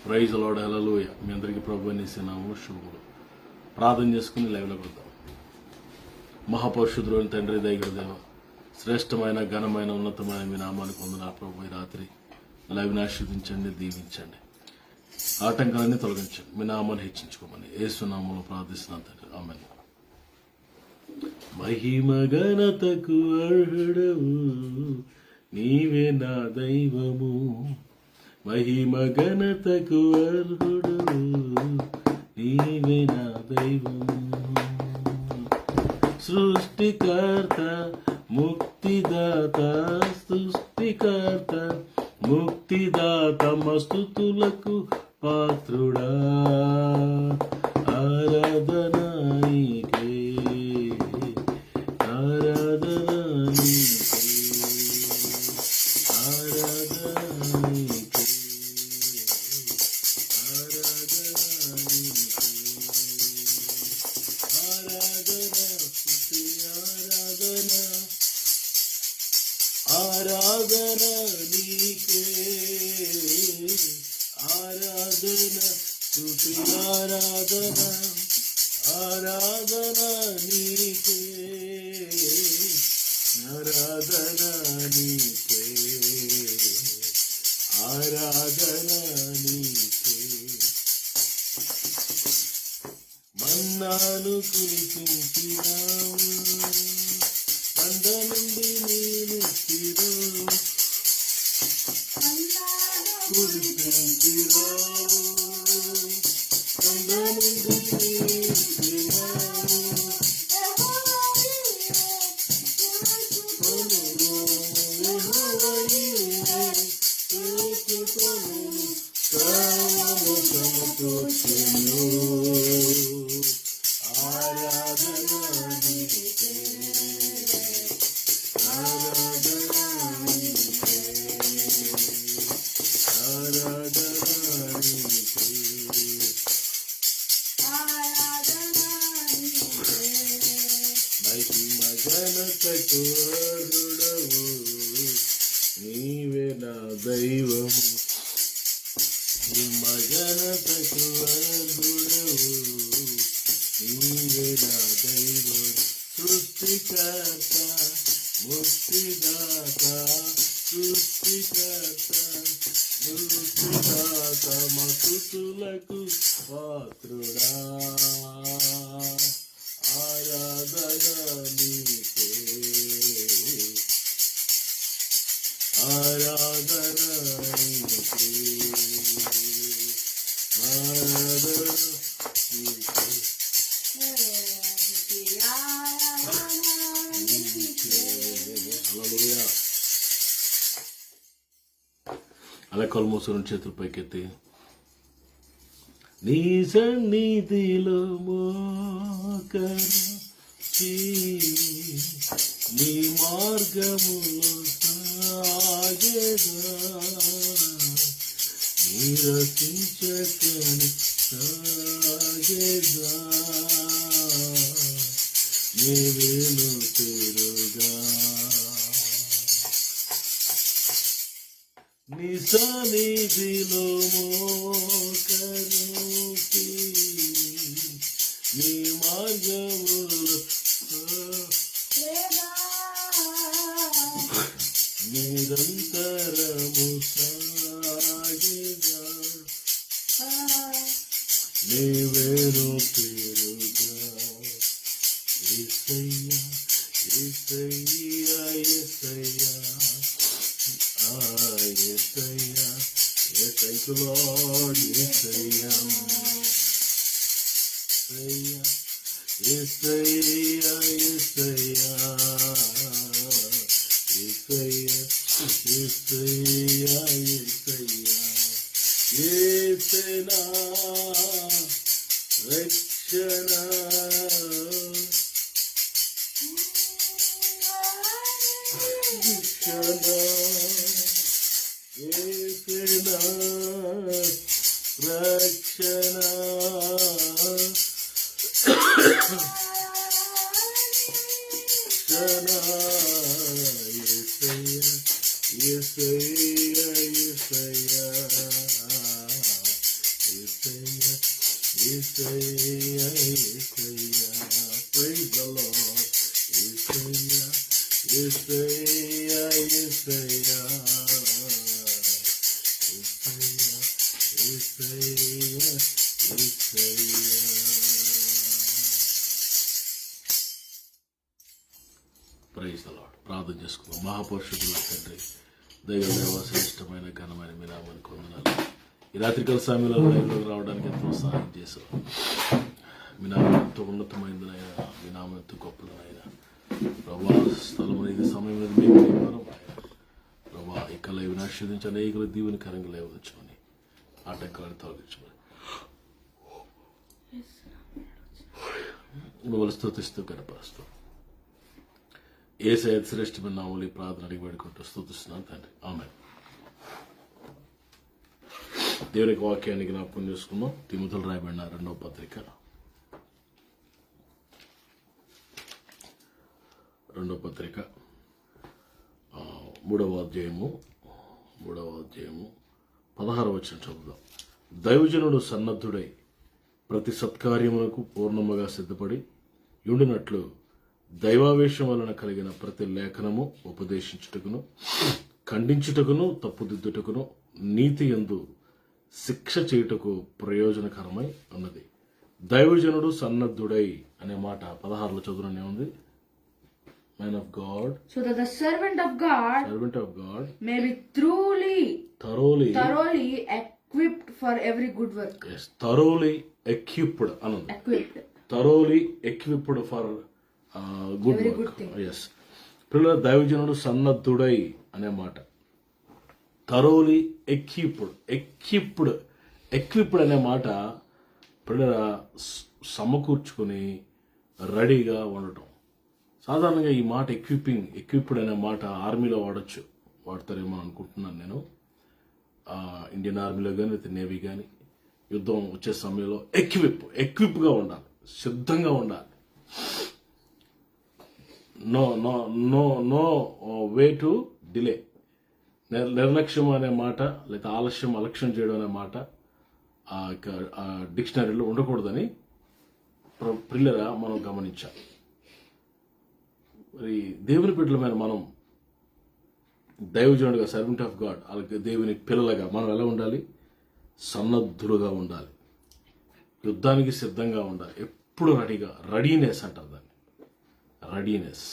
Praise lord, హల్లెలూయా. మీ అందరికీ ప్రభువు అనేసినాము శుభములు. ప్రార్థన చేసుకుని లైవ్లో కొడతాం. మహాపరిశుద్ధుడైన తండ్రి, దయగల దేవ, శ్రేష్టమైన ఘనమైన ఉన్నతమైన మీ నామానికి వందనాలు ప్రభు. ఈ రాత్రి లైవ్ని ఆశీర్వదించండి, దీవించండి, ఆటంకాలన్నీ తొలగించండి, మీ నామాన్ని హెచ్చించుకోమని యేసు నామములో ప్రార్థిస్తున్నాను తండ్రి, ఆమేన్. మహిమ ఘనతకు అర్హుడవు నీవే నా దైవము, మహిమ ఘనతకు అర్హుడు నీవే నా దైవము. సృష్టికర్త ముక్తిదాత, సృష్టికర్త ముక్తిదాత, మస్తుతులకు పాత్రుడా, ఆరాధన నీకే, ఆరాధన నీకే, ఆరాధన నీకే, ఆరాధన నీకే, ఆరాధన స్తుతి, ఆరాధన, ఆరాధన నీకే, ఆరాధన స్తుతి, ఆరాధన, ఆరాధన నీకే, ఆరాధన నీకే, ఆరాధన నీకే. మన్నాను కురిపించినావు, బండ నుండి నేను తిరు కురిపించినావు, బండ నుండి నేను తిరిగావు, ఆరాధన నీకే, ఆరాధన నీకే, ఆరాధన నీకే, మహిమ ఘనతకు అర్హుడవు నీవే నా దైవము, మహిమ ఘనతకు అర్హుడవు నీవే నా దైవము. సృష్టికర్త ముక్తిదాత, సృష్టికర్త ముక్తిదాత, మస్తుతులకు పాత్రుడా, ఆరాధన నీకే, ఆరాధన నీకే, ఆరాధన నీకే. హల్లెలూయా. అలా కళ్ళు మూసుకుని చేతులు పైకెత్తి నీ సన్నిధిలో మోకరించి నీ మార్గములో సాగెదా, నిరసించకని సాగెదా, నీవేను తిరుగా, నీ సన్నిధిలో మోకరించి నీ మార్గములో నిరంతరము సాగెదా, నీవేను తిరుగా. Yesayya, Yesayya, Yesayya, Yesayya, thank you Lord. Yesayya, Yesayya, Yesayya, Yesayya, Yesayya, Yesayya, యేసనా రక్షణ, రక్షణ, యేసనా రక్షణ, రక్షణ, Yesayya, Yesayya, Yesayya, Yesayya Yesayya praise the Lord Yesayya Yesayya Yesayya praise the Lord. ప్రార్థన చేసుకుందాం. మహాపరిశుద్ధుల తండ్రి, దైవ శ్రేష్టమైన ఘనమైన మీ నామానికి వందనాలు. ఈ రాత్రికాల సమయంలో లైవ్లోకి రావడానికి ఎంతో సహాయం చేశారు. మీ నామం ఎంతో ఉన్నతమైనదైనా, మీ నామం ఎంతో గొప్పదనైనా ప్రభా. స్థలం అనేది సమయం అనేది మేము ప్రభా. ఇక లైవ్ ఆశీర్వదించి అనేకులు దీవెనకరంగా లేవచ్చుమని, ఆటంకాలను తొలగించమని మిమ్మల్ని స్తుతిస్తూ కనపరుస్తూ యేసయ్య శ్రేష్టమైన నామములో ఈ ప్రార్థన అడిగి వేడుకుంటూ స్తుతిస్తున్నాను తండ్రి. ఆమేన్. దేవునికి వాక్యాన్ని జ్ఞాపకం చేసుకుందాం. తిమోతిలో రాయబడిన 2వ పత్రిక 3వ అధ్యాయము 16వ వచనం చదువుదాం. దైవజనుడు సన్నద్ధుడై ప్రతి సత్కార్యములకు పూర్ణముగా సిద్ధపడి ఉండినట్లు దైవావేశం వలన కలిగిన ప్రతి లేఖనము ఉపదేశించుటకును, ఖండించుటకును, తప్పుదిద్దుటకును, నీతి యందు శిక్ష చేయుటకు ప్రయోజనకరమై ఉన్నది. దైవజనుడు సన్నద్ధుడై అనే మాట 16లో చదువునే ఉంది. Man of God, so that the servant of God may be thoroughly equipped for every good work. Yes, thoroughly equipped anund. Equipped. Thoroughly equipped for good every work. good thing. Yes. పిల్లల దైవజనుడు సన్నద్ధుడై అనే మాట thoroughly equipped అనే మాట పిల్లల సమకూర్చుకుని రెడీగా ఉండటం. సాధారణంగా ఈ మాట ఎక్విప్డ్ అనే మాట ఆర్మీలో వాడతారేమో అనుకుంటున్నాను నేను. ఇండియన్ ఆర్మీలో కానీ లేదా నేవీ కానీ యుద్ధం వచ్చే సమయంలో ఎక్విప్గా ఉండాలి, సిద్ధంగా ఉండాలి. No way to delay. నిర్లక్ష్యం అనే మాట లేదా అలక్ష్యం చేయడం అనే మాట డిక్షనరీలో ఉండకూడదని పిల్లరా మనం గమనించాలి. మరి దేవుని బిడ్డలమైన మనం దైవజనుడిగా, సర్వెంట్ ఆఫ్ గాడ్, అలాగే దేవుని పిల్లలుగా మనం ఎలా ఉండాలి? సన్నద్ధులుగా ఉండాలి, యుద్ధానికి సిద్ధంగా ఉండాలి, ఎప్పుడు రెడీనెస్ అంటారు దాన్ని. రెడీనెస్.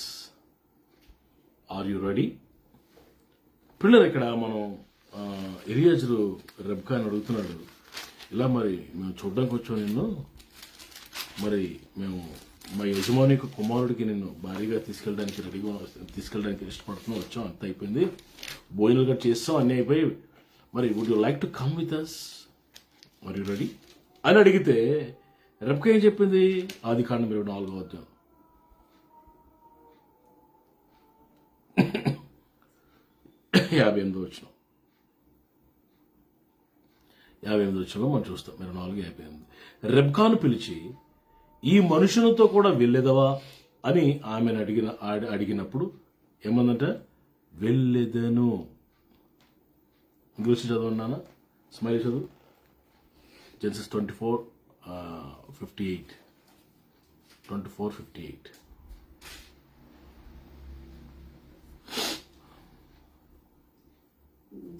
Are you ready? పిల్లలు ఇక్కడ మనం ఎలియాజరు రెబ్కాని అడుగుతున్నాడు, ఇలా మరి మేము చూడడానికి వచ్చాం నిన్ను, మరి మేము మా యజమాని యొక్క కుమారుడికి నిన్ను భారీగా తీసుకెళ్ళడానికి ఇష్టపడుతున్నాం, వచ్చాం, అంత అయిపోయింది, భోజనాలు కూడా చేస్తాం, అన్నీ అయిపోయి, మరి would you like to come with us, are you ready అని అడిగితే రెబ్కా ఏం చెప్పింది? ఆదికాండం 24వ అధ్యాయం 58వ వచనం. 58వ వచనంలో మనం చూస్తాం 24:58. రెబ్కాను పిలిచి, ఈ మనుషులతో కూడా వెళ్ళేదవా అని ఆమెను అడిగినప్పుడు ఏమందంట? వెళ్ళేదను. ఇంగ్లీష్ చదవన్నానా? స్మైల్ చదువు. Genesis 24:58. 24:58.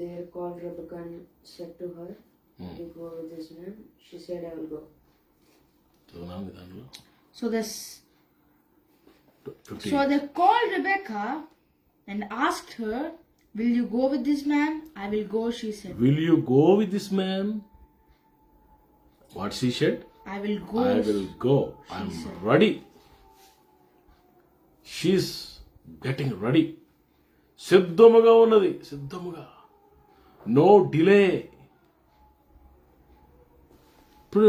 There called Rebecca and said to her, "Will you go with this man?" She said, "I will go." So they called Rebecca and asked her, "Will you go with this man?" "I will go," she said. Will you go with this man? What she said? I will go. I will go. I am ready. She's getting ready. సిద్ధముగా ఉన్నది, సిద్ధముగా. No delay. ఇప్పుడు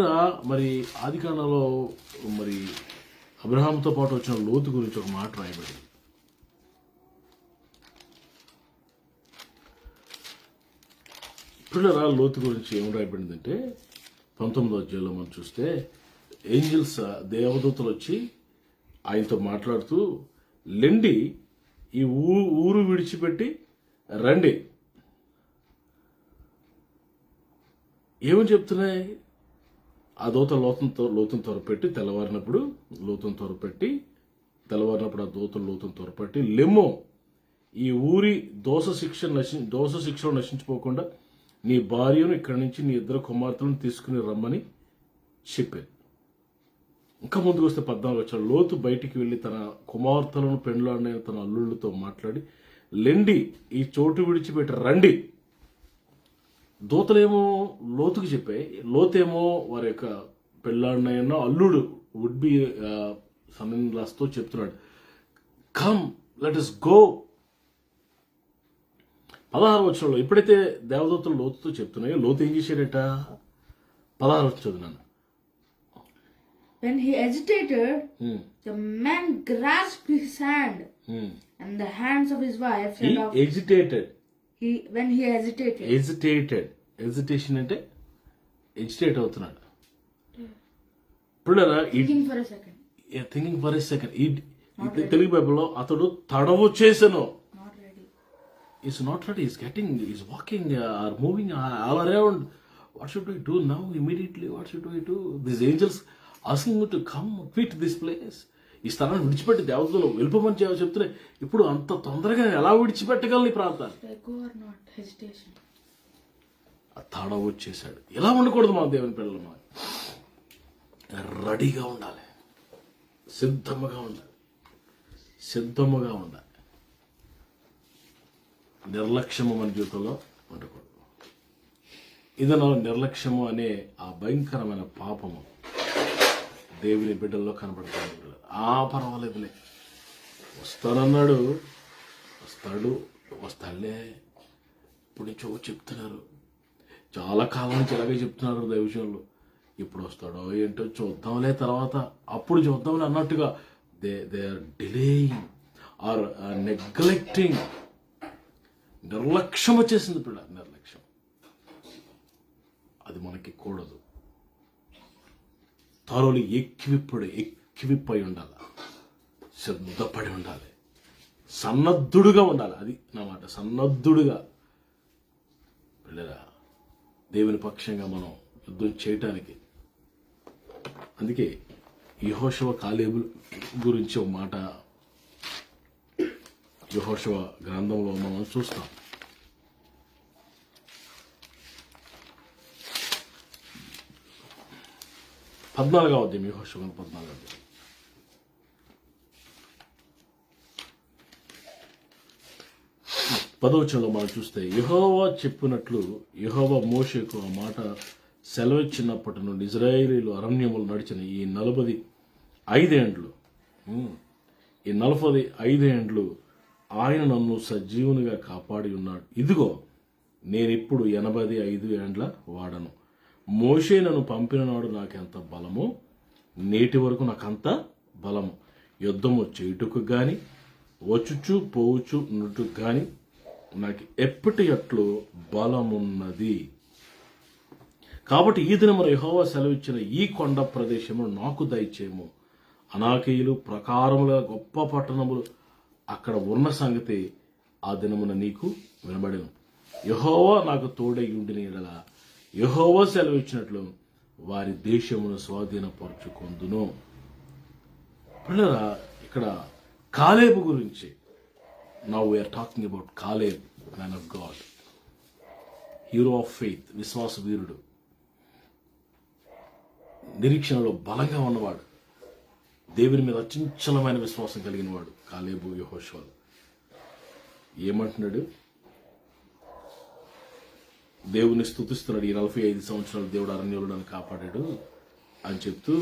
మరి ఆదికాండంలో మరి అబ్రహాంతో పాటు వచ్చిన లోతు గురించి ఒక మాట రాయబడింది. ఇప్పుడు లోతు గురించి ఏం రాయబడిందంటే 19వ అధ్యాయంలో మనం చూస్తే ఏంజల్స్, దేవదూతలు వచ్చి ఆయనతో మాట్లాడుతూ, లెండి, ఈ ఊరు విడిచిపెట్టి రండి. ఏమని చెప్తున్నాయి? ఆ దూత లోతును త్వరపెట్టి తెల్లవారినప్పుడు ఆ దూతను లోతును త్వరపెట్టి లెమ్మో, ఈ ఊరి దోష శిక్షలో నశించిపోకుండా నీ భార్యను ఇక్కడి నుంచి నీ 2 కుమార్తెలను తీసుకుని రమ్మని చెప్పాను. ఇంకా ముందుకు వస్తే 14 వచ్చాడు. లోతు బయటికి వెళ్లి తన కుమార్తెలను పెండ్లాడిన తన అల్లుళ్ళతో మాట్లాడి, లెండి, ఈ చోటు విడిచిపెట్టి రండి. దూతలేమో లోతుకి చెప్పాయి, లోతేమో వారి యొక్క పెళ్ళాడిన అల్లుడు వుడ్ బి సన్నిలాస్తో చెప్తున్నాడు, కమ్ లెట్ us గో. 16 వచ్చంలో ఎప్పుడైతే దేవదూతలు లోతుతో చెప్తున్నాయో లోతు ఏం చేశాడట? 16 వచ్చి చదువున్నాను. When he hesitated, the man grasped his hand, and the hands of his wife fell off. When he hesitated. Hesitation అంటే ఎజిటేట్ అవుతున్నాడు. ఇప్పుడు Thinking for a second. Thinking for a second. Telugu బైబిల్లో అతడు తడవు చేసెను. Not ready. He's not ready. He's walking or moving all around. What should we do now? Immediately, what should we do? These angels asking me to come, quit this place. ఈ స్థలాన్ని విడిచిపెట్టి దేవతలు వెళ్ళిపోమని చెప్తున్నాయి. ఇప్పుడు అంత తొందరగా నేను ఎలా విడిచిపెట్టగలను ఈ ప్రాంతాన్ని? Go or not, hesitation. తడవు వచ్చేసాడు. ఎలా ఉండకూడదు మా దేవుని పిల్లలు? మా రెడీగా ఉండాలి, సిద్ధముగా ఉండాలి. నిర్లక్ష్యము మన జీవితంలో ఉండకూడదు. ఇది నా నిర్లక్ష్యము అనే ఆ భయంకరమైన పాపము దేవుని బిడ్డల్లో కనబడుతుంది. పర్వాలేదులే, వస్తానన్నాడు, వస్తాడులే. ఇప్పుడు నుంచో చెప్తున్నారు, చాలా కాలం నుంచి ఇలాగే చెప్తున్నారు దైవజనులు. ఇప్పుడు వస్తాడో ఏంటో చూద్దాంలే, తర్వాత అప్పుడు చూద్దాంలే అన్నట్టుగా they are delaying or neglecting. నిర్లక్ష్యం వచ్చేసింది పిల్ల, నిర్లక్ష్యం. అది మనకి కూడదు. తారోలు ఎక్కివిప్పై ఉండాలి, సిద్ధపడి ఉండాలి, సన్నద్ధుడుగా ఉండాలి. అది నా మాట, సన్నద్ధుడుగా. పిల్లరా, దేవుని పక్షంగా మనం యుద్ధం చేయటానికి. అందుకే యెహోషువ కాలేబు గురించి ఒక మాట యెహోషువ గ్రంథంలో మనం చూస్తాం. అధ్యాయం యెహోషువ 14. పదవచనంలో మనం చూస్తే, యెహోవా చెప్పినట్లు యెహోవా మోషేకు ఆ మాట సెలవిచ్చినప్పటి నుండి ఇజ్రాయేలీలు అరణ్యములు నడిచిన ఈ 45 ఏండ్లు ఆయన నన్ను సజీవునిగా కాపాడి ఉన్నాడు. ఇదిగో నేనిప్పుడు 85 ఏండ్ల వాడను. మోషే నన్ను పంపిన నాడు నాకెంత బలమో నేటి వరకు నాకంత బలము. యుద్ధము చేయుటకు గాని వచ్చుచు పోవచ్చు నుట్టుకు గాని నాకు ఎప్పటి అట్లు బలమున్నది. కాబట్టి ఈ దినమున యెహోవా సెలవిచ్చిన ఈ కొండ ప్రదేశము నాకు దయచేయము. అనాకీయులు ప్రకారముల గొప్ప పట్టణములు అక్కడ ఉన్న సంగతి ఆ దినమున నీకు వినబడెను. యెహోవా నాకు తోడై ఉండిన యెడల యెహోవా సెలవిచ్చినట్లు వారి దేశమును స్వాధీనపరుచుకొందును. పిల్లరా, ఇక్కడ కాలేబు గురించి now we're talking about Caleb, man of God, hero of faith, విశ్వాస వీరుడు, నిరీక్షణలో బలంగా ఉన్నవాడు, దేవుని మీద అచంచలమైన విశ్వాసం కలిగిన వాడు కాలేబు యెహోషువ. ఏమంటున్నాడు? దేవుని స్తుతిస్తున్నాడు. ఈ 45 సంవత్సరాలు దేవుడు అరణ్యంలో నన్ను కాపాడాడు అని చెప్తూ,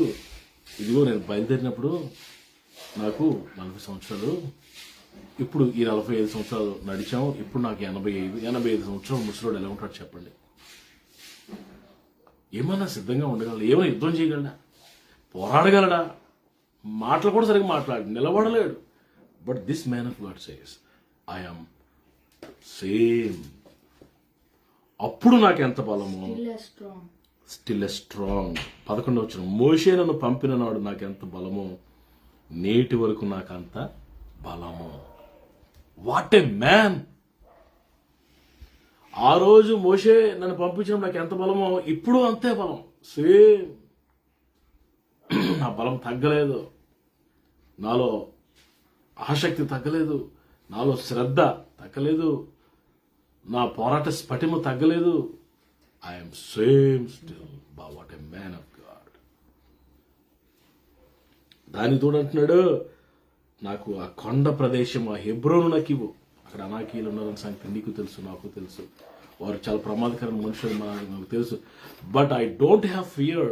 ఇదిగో నేను బయలుదేరినప్పుడు నాకు 40 సంవత్సరాలు, ఇప్పుడు ఈ 45 సంవత్సరాలు నడిచాము, ఇప్పుడు నాకు 85 సంవత్సరాలు ముసలోడు ఎలా ఉంటాడు చెప్పండి? ఏమన్నా సిద్ధంగా ఉండగలడా? ఏమైనా యుద్ధం చేయగలడా? పోరాడగలడా? మాటలు కూడా సరిగ్గా నిలబడలేడు. But this man of God says, I am same. అప్పుడు నాకు ఎంత బలము, స్టిల్ ఎ స్ట్రాంగ్. 11వ వచనం, మోషే నన్ను పంపిన నాడు నాకెంత బలమో నేటి వరకు నాకంత బలము. What a man! ఆ రోజు మోషే నన్ను పంపించడం నాకు ఎంత బలమో ఇప్పుడు అంతే బలం, సేమ్. నా బలం తగ్గలేదు, నాలో ఆసక్తి తగ్గలేదు, నాలో శ్రద్ధ తగ్గలేదు, నా పోరాట స్ఫటిమ తగ్గలేదు. I'm same still what a man of God. దాని తోడంటున్నాడు, నాకు ఆ కొండ ప్రదేశం, ఆ హెబ్రోను నాకు ఇవ్వు. అక్కడ అనాకీలు ఉన్నారని సంగతి నీకు తెలుసు, నాకు తెలుసు. వారు చాలా ప్రమాదకరమైన మనుషులు నాకు తెలుసు. But I don't have fear.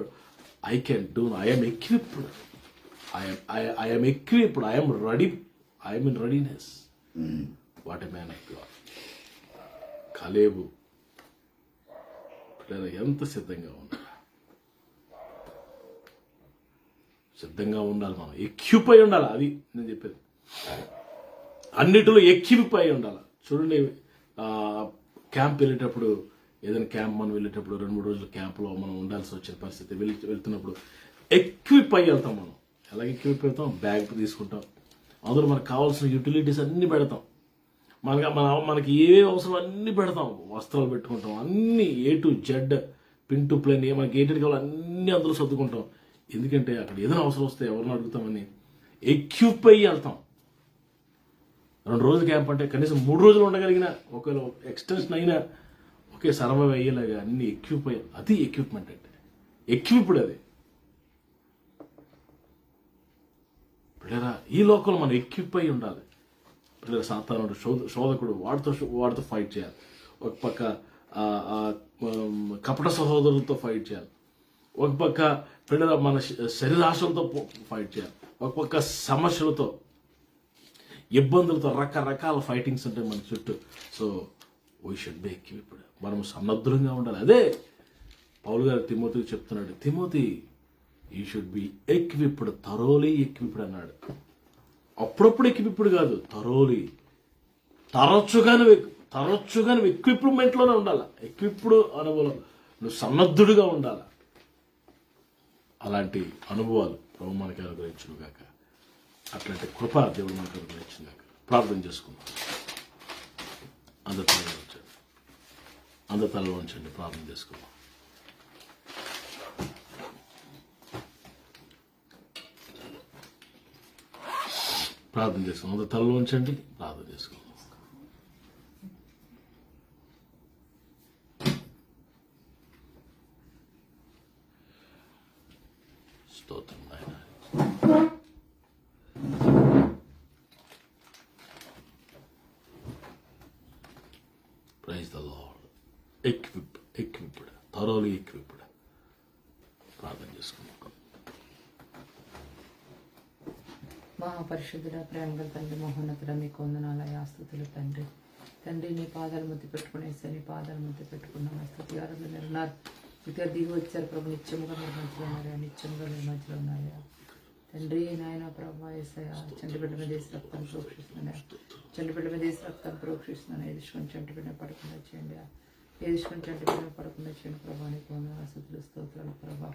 I can do. I'm equipped. I'm equipped. I'm ready. I'm in readiness. What a man of God. Caleb ఎంత సిద్ధంగా ఉండాలి. సిద్ధంగా ఉండాలి. మనం ఎక్విప్ అయి ఉండాలి. అది నేను చెప్పేది. అన్నిటిలో ఎక్విప్ అయి ఉండాలి. చూడండి, క్యాంప్ వెళ్ళేటప్పుడు, ఏదైనా క్యాంప్ మనం వెళ్ళేటప్పుడు 2-3 రోజుల క్యాంప్లో మనం ఉండాల్సి వచ్చిన పరిస్థితి, వెళ్తున్నప్పుడు ఎక్విప్ అయ్యి వెళ్తాం. మనం ఎలాగ ఎక్విప్ అవుతాం? బ్యాగ్ తీసుకుంటాం, అందులో మనకు కావాల్సిన యూటిలిటీస్ అన్నీ పెడతాం. మనకి ఏ అవసరం అన్నీ పెడతాం. వస్త్రాలు పెట్టుకుంటాం, అన్నీ A to Z, pin to plane, మనకి ఏంటి కావాలో అన్నీ అందులో సర్దుకుంటాం. ఎందుకంటే అక్కడ ఏదైనా అవసరం వస్తే ఎవరిని అడుగుతామని ఎక్విప్ అయ్యి వెళ్తాం. 2 రోజుల క్యాంప్ అంటే కనీసం 3 రోజులు ఉండగలిగిన, ఒకవేళ ఎక్స్టెన్షన్ అయినా ఒకే సర్వైవ్ అయ్యేలాగా అన్ని ఎక్విప్ అయ్యి, అది ఎక్విప్మెంట్ అంటే. ఎక్విప్డ్ అది. పిల్లరా, ఈ లోకంలో మనం ఎక్విప్ అయి ఉండాలి. పిల్లల సాతానుడు, శోధకుడు, వాడితో ఫైట్ చేయాలి. ఒక పక్క కపట సహోదరులతో ఫైట్ చేయాలి. ఒక పక్క పిల్లల మన శరీరాశలతో ఫైట్ చేయాలి. ఒక పక్క సమస్యలతో, ఇబ్బందులతో, రకరకాల ఫైటింగ్స్ ఉంటాయి మన చుట్టూ. So we should be equipped. మనం సన్నద్ధంగా ఉండాలి. అదే పౌలు గారు తిమోతికి చెప్తున్నాడు, Timothy you should be equipped, thoroughly equipped అన్నాడు. అప్పుడప్పుడు ఎక్విప్డ్ కాదు, థరోలీ, తరచుగాను ఎక్విప్మెంట్లోనే ఉండాలి. ఎక్విప్డ్ అనుభవం, నువ్వు సన్నద్ధుడిగా ఉండాలి. అలాంటి అనుభవాలు ప్రభు మనకి అనుగ్రహించును గాక. అట్లాంటి కృప దేవుడు మనకు అనుగ్రహించును గాక. ప్రార్థన చేసుకుందాం. అందరి తలలో ఉంచండి. ప్రార్థన చేసుకుందాం. ప్రార్థన చేసుకుందాం. అందరి తలలో ఉంచండి. ప్రార్థన చేసుకుందాం. స్తోత్రం నాయన. Praise the Lord. Equipped, thoroughly equipped. ప్రార్థన చేసుకుందాం. మహాపరిశుద్ధుడ, ప్రేమగల తండ్రి, మహోన్నతుడ, మీకు వందనాలయ, స్తుతులు తండ్రి. తండ్రి, నీ పాదాలు ముద్దు పెట్టుకునేసి, నీ పాదాలు ముద్దు పెట్టుకున్నాం. స్తుతి ఆరాధన మీరు ఉన్నారు. ఇక దిగి వచ్చారు ప్రభు. నిత్యముగా మీరు మధ్యలో ఉన్నారా? నిత్యముగా మీరు మధ్యలో ఉన్నారా తండ్రి? నాయన ప్రభా యేసయ్య, చంటి బిడ్డ మీద వేసి రక్తాన్ని ప్రోక్షిస్తున్నాను. చంటి బిడ్డ మీద వేసి రక్తాన్ని ప్రోక్షిస్తున్నాను. ఏదుకొని చంటి బిడ్డ పడకుండా చేయండి. ఏదుకొని చంటి బిడ్డ పడకుండా చేయండి ప్రభా. నీకు వందనాలు, స్తుతులు, స్తోత్రాలు ప్రభా.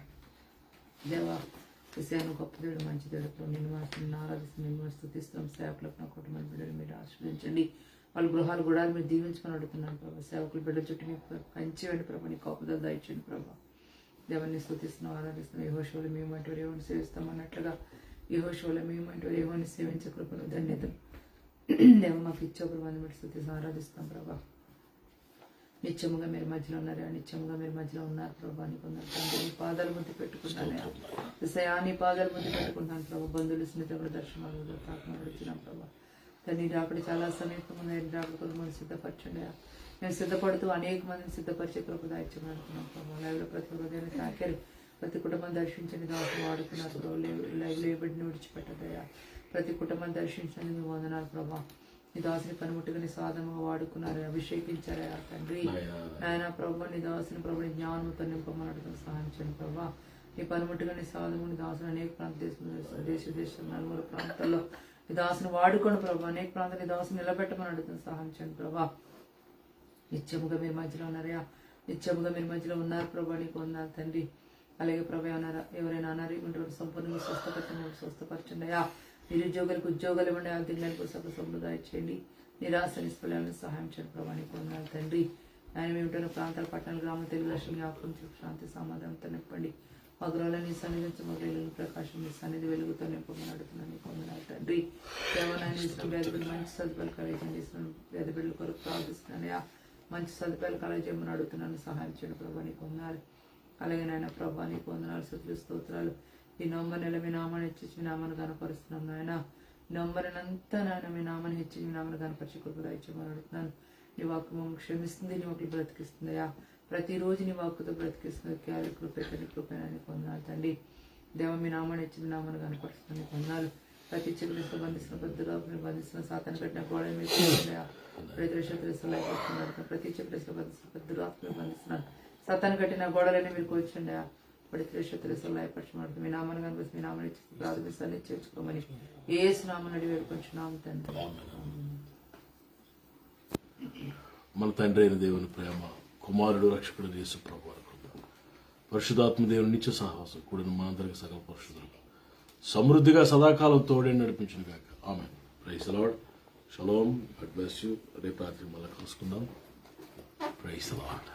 దేవా విషయాన్ని గొప్ప దేవుడు, మంచి దేవుడు ప్రభు. నిన్ను ఆరాధిస్తున్నాం, నిన్ను స్తుతిస్తున్నాం. సేవకులకు నా కుటుంబ బిడ్డలు మీరు ఆశీర్వదించండి. వాళ్ళ గృహాలు కూడా మీరు దీవించుకొని అడుగుతున్నాను ప్రభావ. సేవకులు బిడ్డ చుట్టూ మీకు కంచివ్వండి ప్రభావ. నీ కాపుదలు దయచేయండి ప్రభావ. దేవాన్ని స్తుతిస్తున్నాం, ఆరాధిస్తున్నాం. యెహోషువలో మేము అంటూ ఏమని సేవిస్తాం అన్నట్లుగా యెహోషువలో మేము అంటూ ఏమని సేవించే కృపను ధన్యతలు దేవ మాకు ఇచ్చే ప్రభావాన్ని బట్టి స్తుతిస్తున్నాం, ఆరాధిస్తాం ప్రభావ. నిత్యముగా మీరు మధ్యలో ఉన్నారా? నిత్యముగా మీరు మధ్యలో ఉన్నారు ప్రభా. నీకు తండ్రి, నీ పాదాలు ముద్దు పెట్టుకున్నాను. నీ పాదాలు ముద్దు పెట్టుకుంటాను ప్రభా. బంధువులు, స్నేహితులు, దర్శనాలు వచ్చినాం ప్రభా. తండ్రి, రాకడ చాలా సమీపంగా ఉన్నాయి. రాకడ కొంతమంది సిద్ధపరచండి. మేము సిద్ధపడుతూ అనేక మందిని సిద్ధపరిచే కృప దాయిత్యం అనుకున్నాం ప్రభావ. లైవ్లో ప్రతి హృదయాన్ని తాకారు. ప్రతి కుటుంబం దర్శించండి. దాసు వాడుకున్నారు ప్రభావ. లైవ్లో ఏ బిడ్డని విడిచిపెట్టదయా. ప్రతి కుటుంబం దర్శించండి. మీ వందనాలు ప్రభా. నీ దాసుని పనిముట్టుగా నీ సాధనగా వాడుకున్నారు, అభిషేకించారా తండ్రి. నాయన ప్రభా, నీ దాసుని ప్రభు జ్ఞానంతో నింపమనడం సహాయం చేయండి ప్రభా. నీ పనిముట్టుగా నీ సాధనము నీ దాసుని అనేక ప్రాంత దేశం నలుగురు ప్రాంతాల్లో నీ దాసుని వాడుకోండి ప్రభా. అనేక ప్రాంతాలు నీ దాసుని నిలబెట్టమని అడుగుతున్న సహాయం చేయండి ప్రభా. నిత్యముగా మీరు మధ్యలో ఉన్నారా? నిత్యముగా మీరు మధ్యలో ఉన్నారు ప్రభా. నీకు ఉన్నారు తండ్రి. అలాగే ప్రభా, ఎవరైనా అనారోగ్యం సంపూర్ణంగా స్వస్థపరచండి అయ్యా. నిరుద్యోగులకు ఉద్యోగాలు ఇవ్వండి. ఆర్థిక సభ సంప్రదాయం చేయండి. నిరాశ నిస్పృహలను సహాయం చేయండి ప్రభా. నీకు ఉన్నారు తండ్రి. ఆయన ఏమిటో ప్రాంతాల, పట్టణాలు, గ్రామాలు, తెలుగు రాష్ట్రం జ్ఞాపకం శాంతి సమాధానంతో నింపండి. మా గృహాల నీ సన్నిధి నుంచి మా గృహాలను ప్రకాశం నీ సన్నిధి వెలుగుతో నింపమని అడుగుతున్నాను. నీకు వందనాలు తండ్రి. దేవాలయాన్ని ఇస్తున్న పేద బిడ్డలు మంచి సదుపాయాలు కలగజేయండి. ఇస్తున్న పేద బిడ్డల కొరకు ప్రార్థిస్తున్నాను. మంచి సదుపాయాలు కలగజేయమని అడుగుతున్నాను. సహాయం చేయండి ప్రభా. నీకు వందనాలు. అలాగే నాయన ప్రభా నీకు వందనాలు, స్తుతులు, స్తోత్రాలు. ఈ నవంబర్ నెల మీ నామాన్ని హెచ్చించి మీ నామాన్ని కనపరుస్తున్నాం నాయన. నవంబర్నంతా నాయన మీ నామాన్ని హెచ్చించి మీ నామాన్ని కనపరిచి కృప దయచేయమని అడుగుతున్నాను. నీ వాక్కు మమ్మల్ని క్షమిస్తుంది, నీ వాక్కు బ్రతికిస్తుందయా. ప్రతిరోజు నీ వాక్కుతో బ్రతికిస్తుంది. కేవలం కృపేణ నీకు వందనాలు తండ్రి. దేవ మీ నామాన్ని హెచ్చి మీ నామాన్ని కనపరుస్తున్నాను. నీకు వందనాలు. ప్రతి చిక్కులు బంధిస్తున్న పెద్దరాపుని బంధిస్తున్న సాతాన్ని కట్టిన గోడ మీద ప్రతి శత్రులు ప్రతి చిక్కులు బంధిస్తున్న పెద్దరాపుని బంధిస్తున్నారు. సాతాన్ని కట్టిన గోడలని మీరు కూర్చుండే ప్రతి శత్రులు లయపరచమడుతుంది. మీ నామాన్ని కనిపిస్తుంది. మీ నామాన్ని ఇచ్చి ప్రార్థిస్తాన్ని చేర్చుకోమని ఏసు నామని అడిగి వేడుకొంచున్నాము తండ్రి. మన తండ్రి అయిన దేవుని ప్రేమ, కుమారుడు రక్షకుడు యేసు ప్రభువు వారి కృప, పరిశుద్ధాత్మ దేవుని నిత్య సహవాసం కూడిన మనందరికీ సకల పరిశుద్ధులకు సమృద్ధిగా సదాకాలం తోడే నడిపించిన గాక. Amen. Praise the Lord. Shalom. God bless you. రేపు రాత్రి మళ్ళీ కలుసుకుందాం. Praise the lord.